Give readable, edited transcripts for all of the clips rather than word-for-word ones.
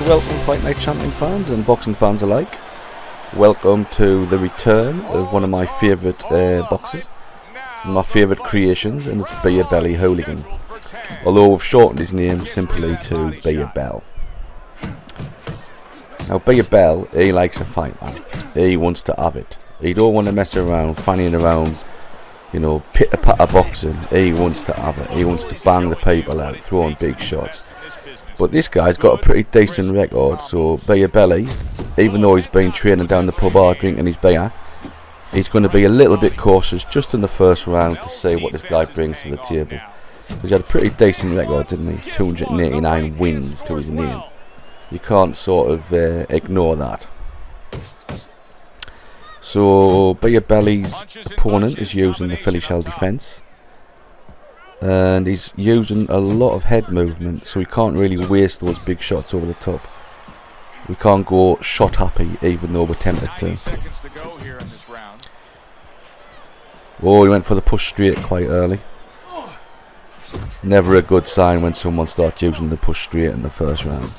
welcome Fight Night Champion fans and boxing fans alike. Welcome to the return of one of my favourite boxers, my favourite creations, and it's Beerbelly Hooligan. Although we've shortened his name simply to Beerbell. Now Beerbell, he likes a fight, man. He wants to have it. He don't want to mess around, fannying around, you know, pitter-patter boxing. He wants to have it. He wants to bang the people out, throwing big shots. But this guy's got a pretty decent record, so Beerbelly, even though he's been training down the pub hard drinking his beer, he's going to be a little bit cautious just in the first round to see what this guy brings to the table. He's had a pretty decent record, didn't he? 289 wins to his name. You can't sort of ignore that. So Beerbelly's opponent is using the Philly shell defence. And he's using a lot of head movement, so he can't really waste those big shots over the top. We can't go shot happy, even though we're tempted to. Oh, he went for the push straight quite early. Never a good sign when someone starts using the push straight in the first round.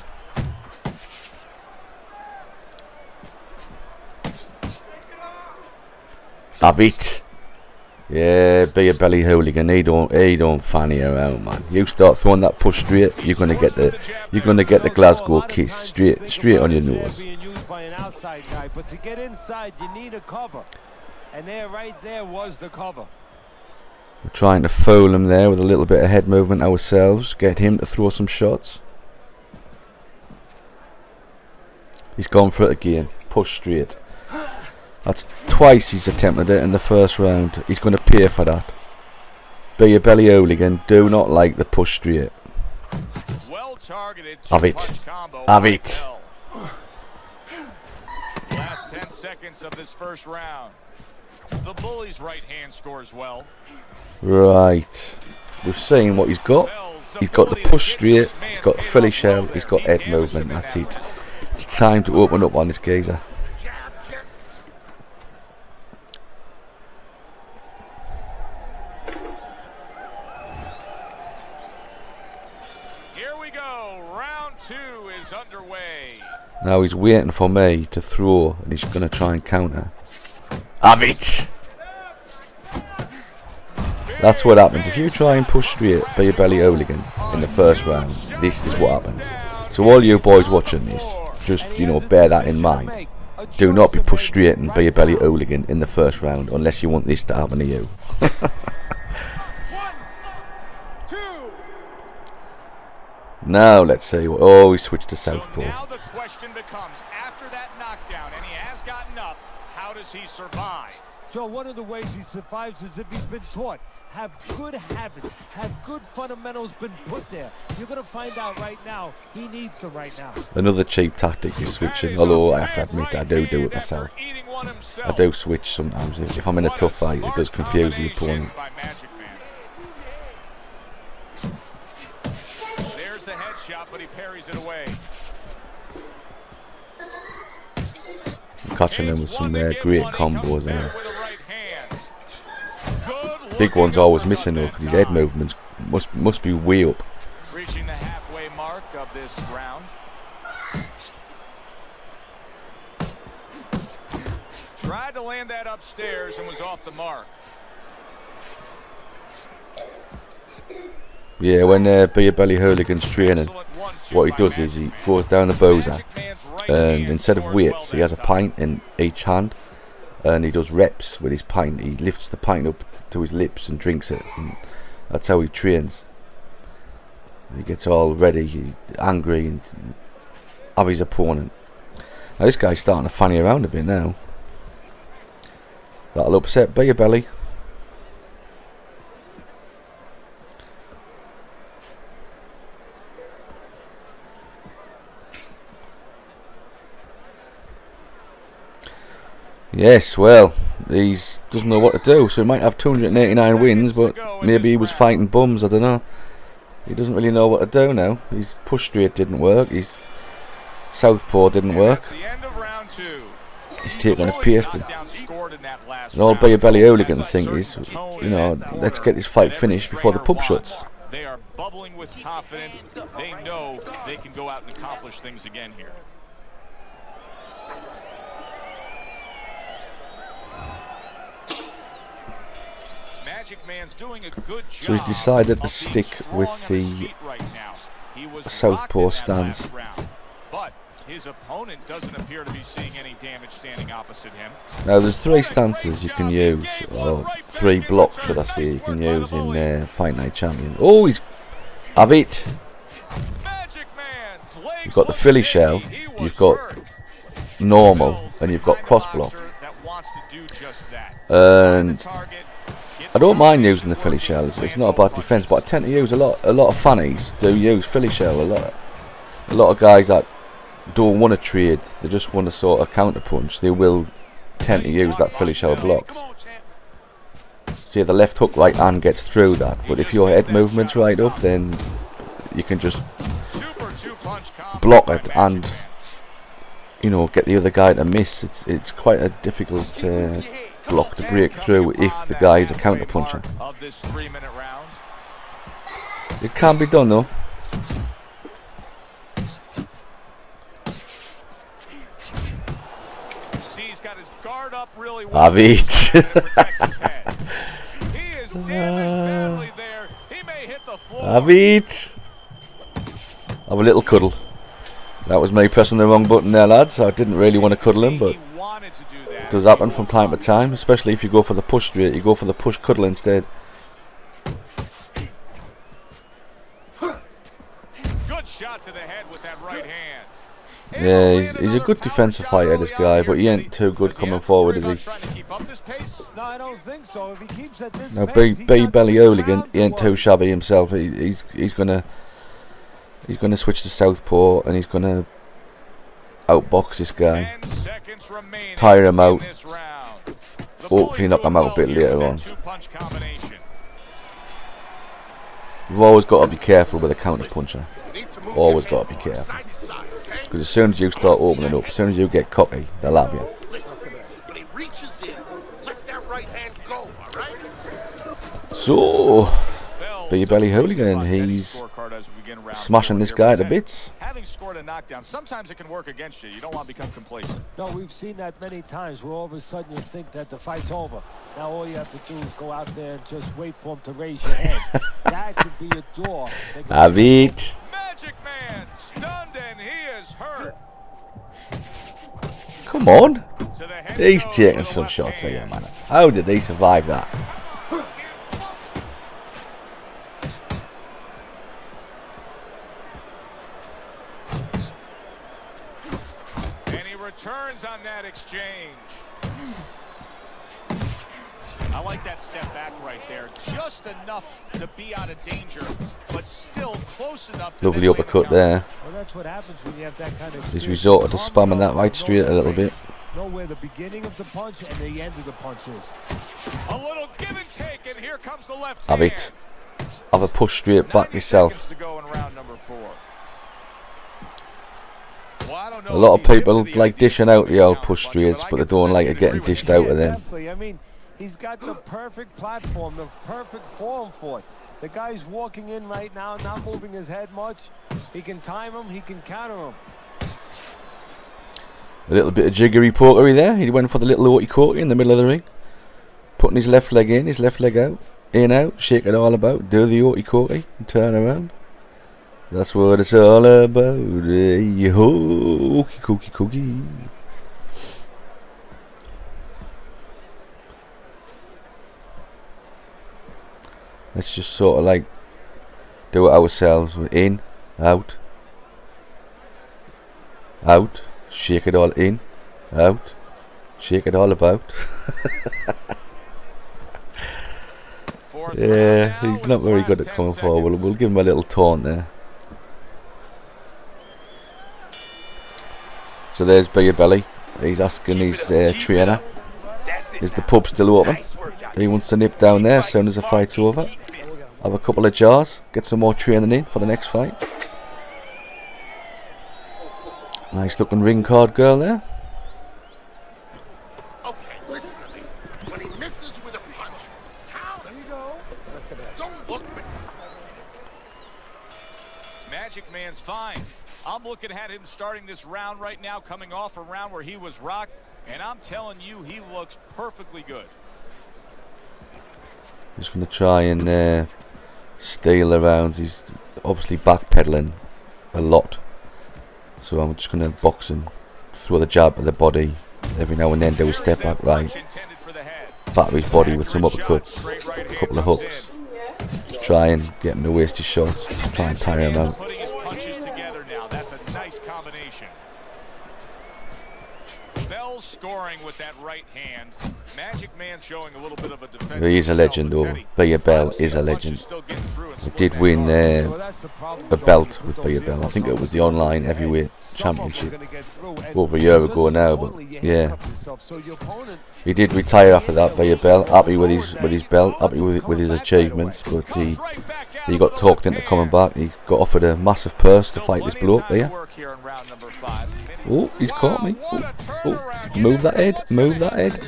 Have it. Yeah, Beerbelly Hooligan. He don't fanny around, man. You start throwing that push straight, you're gonna get the Glasgow kiss straight on your nose. But to get inside, you need a cover, and right there was the cover. We're trying to fool him there with a little bit of head movement ourselves, get him to throw some shots. He's gone for it again. Push straight. That's twice he's attempted it in the first round. He's going to pay for that. Beerbelly Hooligan do not like the push straight. Have it. Have it. Last 10 seconds of this first round. The bully's right hand scores well. Right. We've seen what he's got. He's got the push straight. He's got the Philly shell. He's got head movement. That's it. It's time to open up on this geezer. Now he's waiting for me to throw, and he's going to try and counter. Have it! That's what happens. If you try and push straight Beerbelly Hooligan in the first round, this is what happens. So all you boys watching this, just, you know, bear that in mind. Do not be pushed straight in Beerbelly Hooligan in the first round unless you want this to happen to you. Now let's see. Oh, he switched to southpaw. Now the question becomes, after that knockdown, and he has gotten up, how does he survive? So one of the ways he survives is if he's been taught. Have good habits, have good fundamentals been put there. You're going to find out right now, he needs to right now. Another cheap tactic is switching, although I have to admit I do it myself. I do switch sometimes. If I'm in a tough fight, it does confuse the opponent. There's the headshot, but he parries it away. I'm catching him with some great combos there. Big one's always missing though, because his head movements must be way up. Reaching the halfway mark of this round. Tried to land that upstairs and was off the mark. Yeah, when Beerbelly Hooligan's training, what he does is he goes down the bowser, and instead of weights, he has a pint in each hand. And he does reps with his pint. He lifts the pint up to his lips and drinks it. And that's how he trains. He gets all ready, angry, and have his opponent. Now this guy's starting to fanny around a bit now. That'll upset Beerbelly. Yes, well, he doesn't know what to do, so he might have 289 wins, but maybe he was fighting bums, I don't know. He doesn't really know what to do now. His push straight didn't work, his southpaw didn't work. He's taking a pasting. And all Beerbelly Hooligan think is, you know, let's get this fight finished before the pub shuts. bubbling with confidence. They know they can go out and accomplish things again here. Magic Man's doing a good job. So he's decided to stick with the southpaw stance. But his opponent doesn't appear to be seeing any damage standing opposite him. Now there's 3 stances you can use, or 3 blocks should I say, you can use in Fight Night Champion. Oh, he's have it. You've got the Philly shell, you've got normal, and you've got cross block. And I don't mind using the Philly shell. It's not a bad defense, but I tend to use a lot of fannies do use Philly shell a lot. A lot of guys that don't want to trade, they just want to sort of counter punch, they will tend to use that Philly shell block. See, the left hook right hand gets through that, but if your head movement's right up, then you can just block it and, you know, get the other guy to miss. It's quite a difficult block to break through if the guy is a counter puncher. It can be done though. Have it. Have it. Have a little cuddle. That was me pressing the wrong button there, lads. I didn't really want to cuddle him, but it does happen from time to time, especially if you go for the push straight. You go for the push cuddle instead. Good shot to the head with that right hand. Yeah, he's a good defensive fighter, this guy, but he ain't too good coming forward, is he? No, I don't think so. If he keeps at this Now, pace, Beerbelly Hooligan, he ain't too shabby himself. He's gonna switch to southpaw and he's gonna outbox this guy, tire him out, hopefully knock him out a bit later on. You've always got to be careful with a counter puncher. Always got to be careful. Because as soon as you start opening up, as soon as you get cocky, they'll have you. So, Beerbelly Hooligan, he's smashing this guy to bits. Having scored a knockdown, sometimes it can work against you. You don't want to become complacent. No, we've seen that many times where all of a sudden you think that the fight's over. Now all you have to do is go out there and just wait for him to raise your head. That could be a door. Have it. Magic Man stunned and he is hurt. Come on. He's taking some shots here, man. How did he survive that? Turns on that exchange. I like that step back right there. Just enough to be out of danger, but still close enough to lovely uppercut there. Well, that's what happens when you have that kind of He's resorted to spamming that right straight a little bit. Know where the beginning of the punch and the end of the punch is. A little give and take, and here comes the left Have hand. it. Have a push straight back yourself. To go in round number 4. A lot of people like dishing out the old push straights, but they don't like it getting dished out of them. Definitely. I mean, he's got the perfect platform, the perfect form for it. The guy's walking in right now, not moving his head much. He can time him, he can counter him. A little bit of jiggery pokery there. He went for the little oughty-corky in the middle of the ring. Putting his left leg in, his left leg out. In, out, shake it all about. Do the oughty-corky and turn around. That's what it's all about. Hey, ho, cookie. Let's just sort of like do it ourselves. In, out, out, shake it all in, out, shake it all about. Yeah, he's not very good at coming forward. We'll give him a little taunt there. So there's Beerbelly. He's asking his trainer, is the pub still open? He wants to nip down there as soon as the fight's over. Have a couple of jars, get some more training in for the next fight. Nice looking ring card girl there. Okay, listen to me. When he misses with a punch, counter. Don't look. fine. I'm looking at him starting this round right now, coming off a round where he was rocked, and I'm telling you, he looks perfectly good. Just going to try and steal the rounds. He's obviously backpedaling a lot, so I'm just going to box him, throw the jab to the body, every now and then do a step back right, batter his body with some uppercuts, a couple of hooks, to try and get him to waste his shots, to try and tire him out. Putting his punches together now. That's a nice combination. Bell's scoring with that right hand. Magic Man showing a little bit of a defense. He is a legend though. Beerbelly is a legend. He did win a belt with Beerbelly. I think it was the online heavyweight championship over a year ago now, but yeah. He did retire after that, Beerbelly. Happy with his belt, happy with his achievements, but he got talked into coming back. He got offered a massive purse to fight this bloke there. Oh, he's caught me. Oh, move that head, move that head.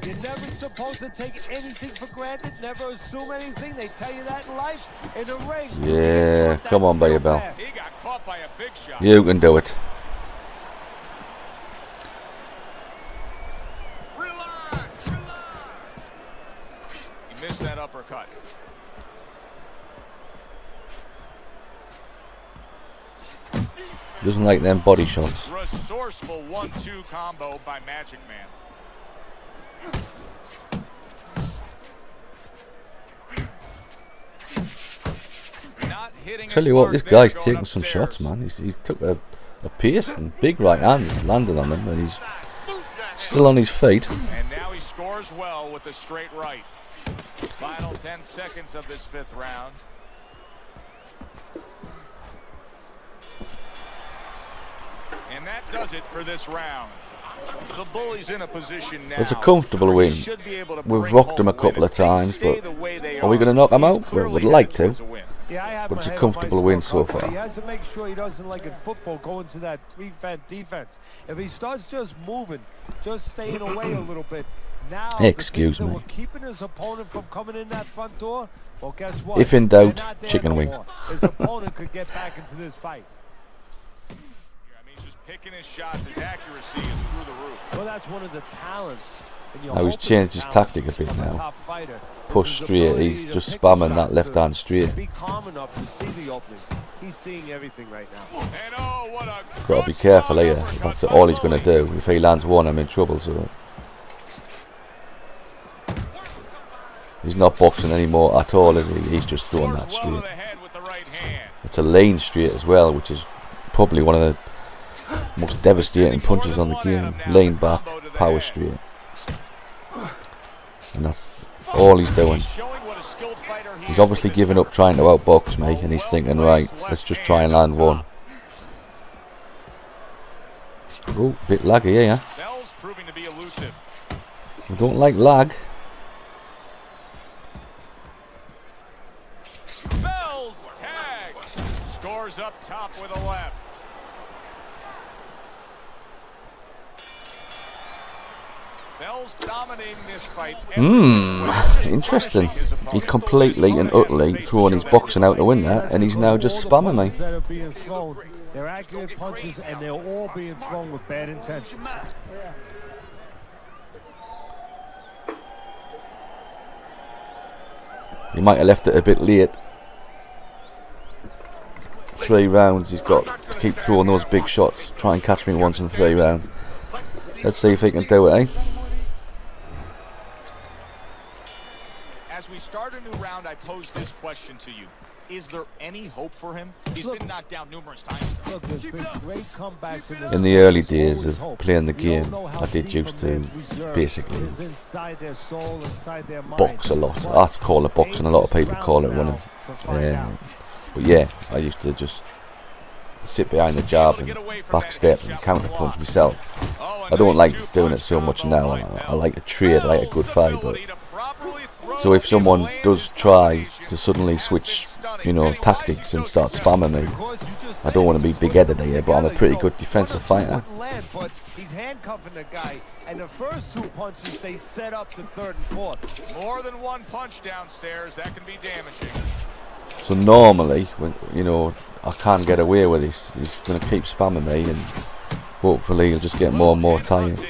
You're never supposed to take anything for granted, never assume anything. They tell you that in life. In the ring. Yeah, come on, Beerbelly. He got caught by a big shot. You can do it. He missed that uppercut. Doesn't like them body shots. Resourceful 1-2 combo by Magic Man. Tell you what, this guy's taking some shots, man. He took a piercing, big right hand, landed on him, and he's still on his feet. And now he scores well with a straight right. Final 10 seconds of this 5th round. And that does it for this round. The bully's in a position now. It's a comfortable win. We've rocked him a couple of times, but are we going to knock him out? Well, we'd like to. But it's a comfortable win so far. He has to make sure he doesn't, like in football, go into that prevent defense. If he starts just moving, just staying away a little bit, now excuse me. Keeping his opponent from coming in that front door. Well, guess what? If in doubt, chicken wing. His opponent could get back into this fight. Picking his shots, his accuracy is through the roof. Well, that's one of the talents. Now he's changed his tactic a bit now. Push straight, he's just spamming that left hand straight. Be calm enough to see the openings. He's seeing everything right now. And oh, what a Got to be careful here. That's all he's going to do. If he lands one, I'm in trouble. So he's not boxing anymore at all, is he? He's just throwing that straight. It's a lane straight as well, which is probably one of the most devastating punches on the game. Lane back, power straight, and that's all he's doing. He's obviously given up trying to outbox me, and he's thinking, right, let's just try and land one. Oh, bit laggy here. We don't like lag. Bell's tag scores up top with a left. Bell's dominating this fight. Interesting. He's completely and utterly throwing his boxing out the window, and he's now just spamming me. They're accurate punches, and they're all being thrown with bad intention. He might have left it a bit late. 3 rounds, he's got to keep throwing those big shots. Try and catch me once in 3 rounds. Let's see if he can do it, eh? As we start a new round, I pose this question to you. Is there any hope for him? He's been knocked down numerous times. Look, there's been great comebacks in this. In the early days of playing the game, I did used to basically box a lot. I call it boxing, a lot of people call it running. But yeah, I used to just sit behind the jab and backstep and counter punch myself. I don't like doing it so much now. I like to trade, I like a good fight, but so if someone does try to suddenly switch, tactics and start spamming me, I don't want to be big-headed here, but I'm a pretty good defensive fighter. But he's handcuffing the guy, and the first 2 punches they set up to 3rd and 4th. More than one punch downstairs, that can be damaging. So normally, when I can't get away with this. He's going to keep spamming me, and hopefully he'll just get more and more tired.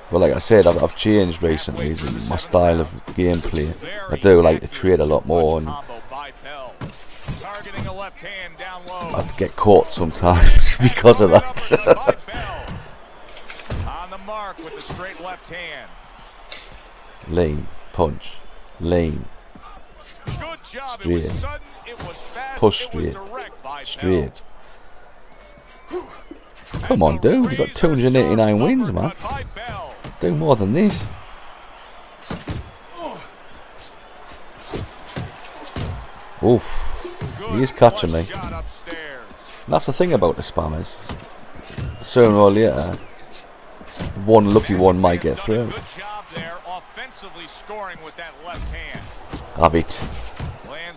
But like I said, I've changed recently my style of gameplay. I do like to trade a lot more, and I'd get caught sometimes because of that. On the mark with the straight left hand. Lean, punch, lean, Good job. straight, It was sudden, it was fast, push it was straight, direct by straight. Come on, dude, you got 289 wins, man. Do more than this. Oof, he is catching me. And that's the thing about the spammers. Sooner or later, one lucky one might get through. Good job there, offensively scoring with that left hand. Have it.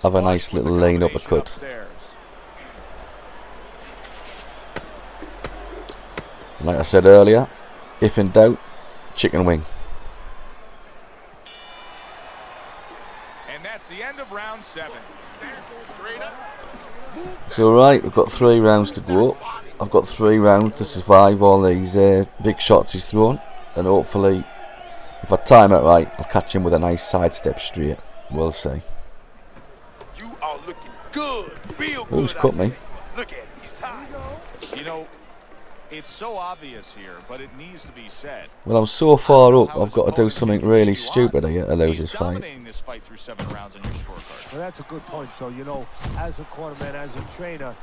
Have a nice little lane uppercut. Like I said earlier, if in doubt, chicken wing. And that's the end of round 7. So right, we've got 3 rounds to go. I've got 3 rounds to survive all these big shots he's thrown, and hopefully, if I time it right, I'll catch him with a nice sidestep straight. We'll see. You are looking good. Real good. Who's cut me? Look at it. He's tired. You know, it's so obvious here, but it needs to be said. Well, I'm so far up, I've got to do something really stupid here to lose this fight. This fight through 7 rounds on your scorecard. Well, that's a good point. So, you know, as a cornerman, as a trainer,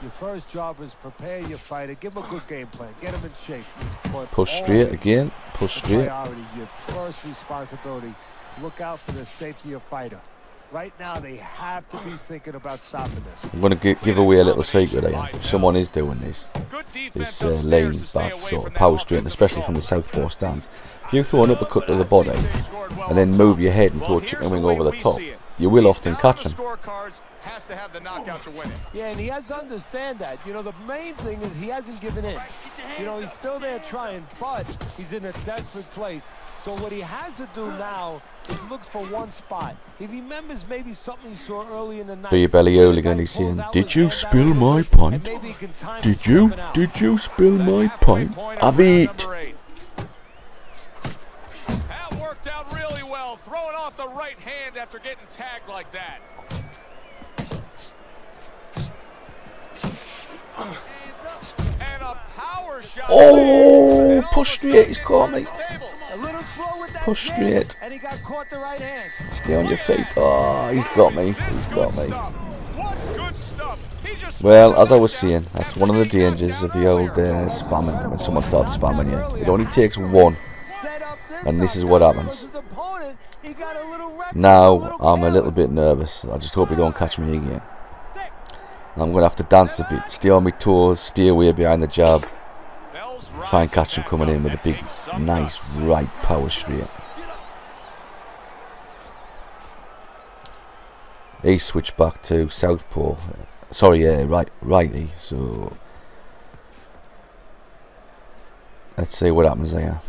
your first job is prepare your fighter, give him a good game plan, get him in shape. But Push straight again, push straight. priority, your first responsibility, look out for the safety of your fighter. Right now, they have to be thinking about stopping this. I'm going to give away a little secret here. If someone is doing this lane back sort of power straight, especially from the southpaw stance, if you throw an uppercut to the body and then move your head and throw a chicken wing over the top, you will often catch him. Has to have the knockout to win it. Yeah, and he has to understand that. You know, the main thing is he hasn't given in. You know, he's still there trying, but he's in a desperate place. So what he has to do now is look for one spot. He remembers maybe something he saw early in the night. Beerbelly Hooligan, he's saying, "Did you spill my pint? Did you spill my pint? Have it." That worked out really well, throwing off the right hand after getting tagged like that. And a power shot. Oh, push straight, he's caught me. A little slow with that Push kick, straight. and he got caught the right hand. Stay on your feet. Oh, he's got me. He's got me. What good stuff. He just Well, as I was saying, that's one of the dangers of the old spamming. When someone starts spamming you, it only takes one, and this is what happens. Now I'm a little bit nervous. I just hope he don't catch me again. I'm going to have to dance a bit, stay on my toes, stay away behind the jab, try and catch him coming in with a big, nice right power straight. He switched back to southpaw. Sorry, righty. So let's see what happens there.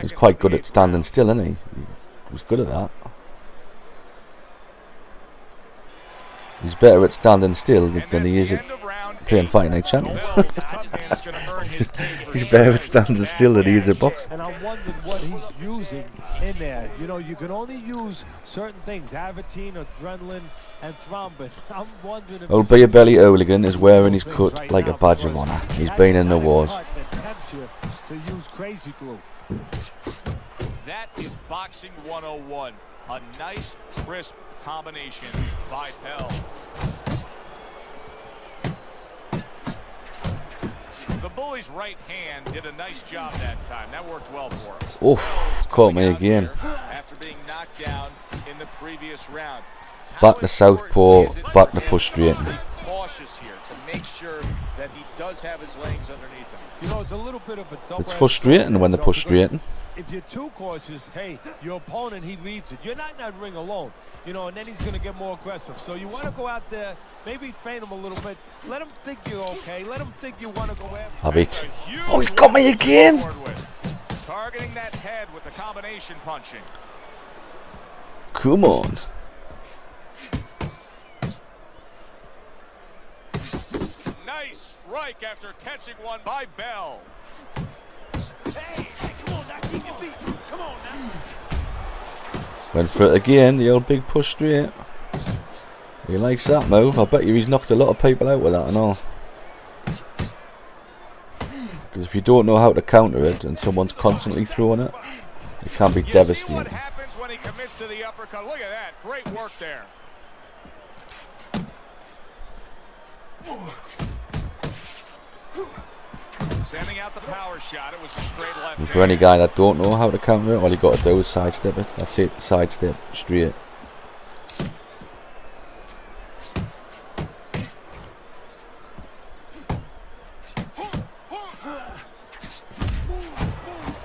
He's quite good at standing still, isn't he? He was good at that. He's better at standing still than he is at playing Fight Night Champion. He's better at standing still than he is at boxing. And I'm wondering what he's using in there. You know, you can only use certain things, Avatine, adrenaline, and thrombin. I'm wondering if Old Beerbelly Hooligan is wearing his cut like a badge of honour. He's been in the wars. To use crazy glue. That is boxing 101. A nice, crisp combination by Pell. The bully's right hand did a nice job that time. That worked well for him. Oof, caught me again. After being knocked down in the previous round. Back to southpaw, back to push straight. Cautious here to make sure that he does have his legs underneath him. You know, it's a little bit of a double. It's frustrating when they push straight. If you're too cautious, hey, your opponent, he reads it. You're not in that ring alone, you know, and then he's going to get more aggressive. So you want to go out there, maybe feint him a little bit. Let him think you're okay. Let him think you want to go after. Have it. Oh, he's got me again. Targeting that head with the combination punching. Come on. Nice strike after catching one by Bell. Hey, come on now, keep your feet. Come on now. Went for it again, the old big push straight. He likes that move. I bet you he's knocked a lot of people out with that and all. Because if you don't know how to counter it and someone's constantly throwing it, it can be devastating. See what happens when he commits to the uppercut. Look at that. Great work there. Sending out the power shot. It was a straight left. And for any guy that don't know how to counter it, all you got to do is sidestep it. That's it, sidestep straight.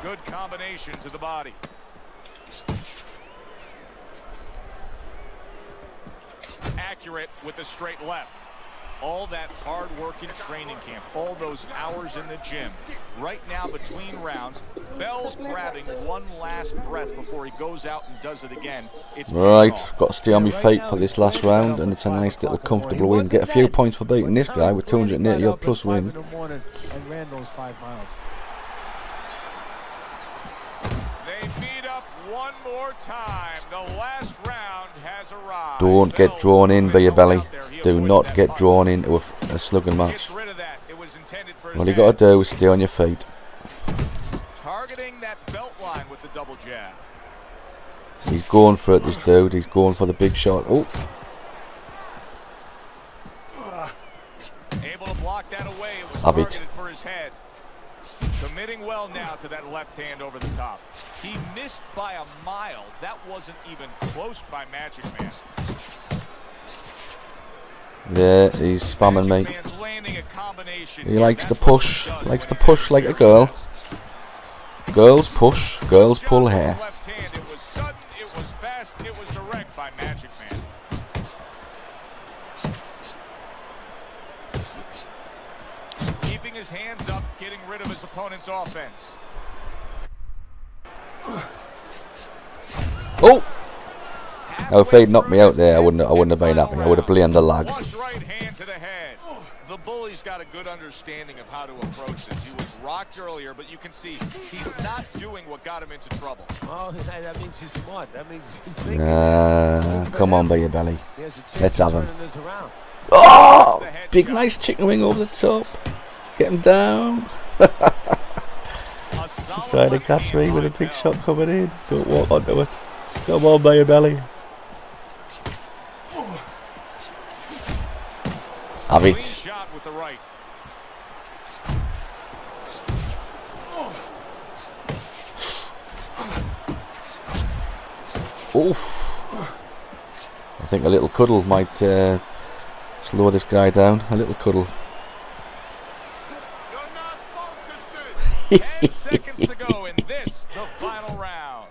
Good combination to the body. Accurate with a straight left. All that hard work in training camp, all those hours in the gym. Right now, between rounds, Bell's grabbing one last breath before he goes out and does it again. It's Right, got to stay on my feet for this last round, and it's a nice little comfortable win. Get a few points for beating this guy with 280 odd plus wins. And ran those 5 miles. They meet up one more time. The last round has arrived. Don't get drawn in, Beerbelly. Do not get drawn into a slugging match. All you got to do is stay on your feet. Targeting that belt line with the double jab. He's going for it, this dude. He's going for the big shot. Oh, Able to block that away. It was Have it. targeted for his head. Committing well now to that left hand over the top. He missed by a mile. That wasn't even close by Magic Man. yeah, he's spamming me. Man's landing a combination. He likes to That's what push. he does Likes to when he push like a girl. Girls push, girls pull hair. Left hand. It was sudden, it was fast, it was direct by Magic Man. Keeping his hands up, getting rid of his opponent's offense. Oh! Now if they'd knocked me out there, I wouldn't have been happy. I would have blamed the lag. Flush right hand to the head. The bully's got a good understanding of how to approach this. He was rocked earlier, but you can see he's not doing what got him into trouble. Oh, that means he's smart. That means he's thinking. Come on, Beerbelly. He has a chance Let's of have him. turning this around. Oh! Big nice chicken wing over the top. Get him down. A solid Trying to left catch hand me with a by big Bell. shot coming in. Don't walk onto it. Come on, Beerbelly. Have Clean it. shot with the right. Oof. I think a little cuddle might slow this guy down. A little cuddle. You're not focusing. 10 seconds to go in this, the final round.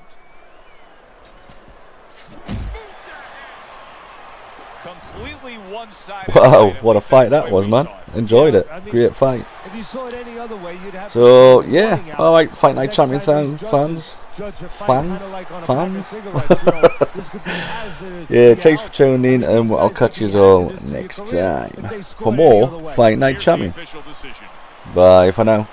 Completely one-sided. Wow, fight, what a at least fight that's that the way was, we man. saw it. Enjoyed it. I mean, Great fight. If you saw it any other way, you'd have So, to yeah. pointing out. Alright, Fight Night Next Champion time these fans. judge a fight Fans? kinda like on a Fans? pack of cigarettes, you know, this could be hazardous to Yeah, your thanks for health. tuning in, and I'll These catch guys you could be all hazardous to your next career time if they for scored any other more way. Fight Night Here's the Champion. official decision. Bye for now.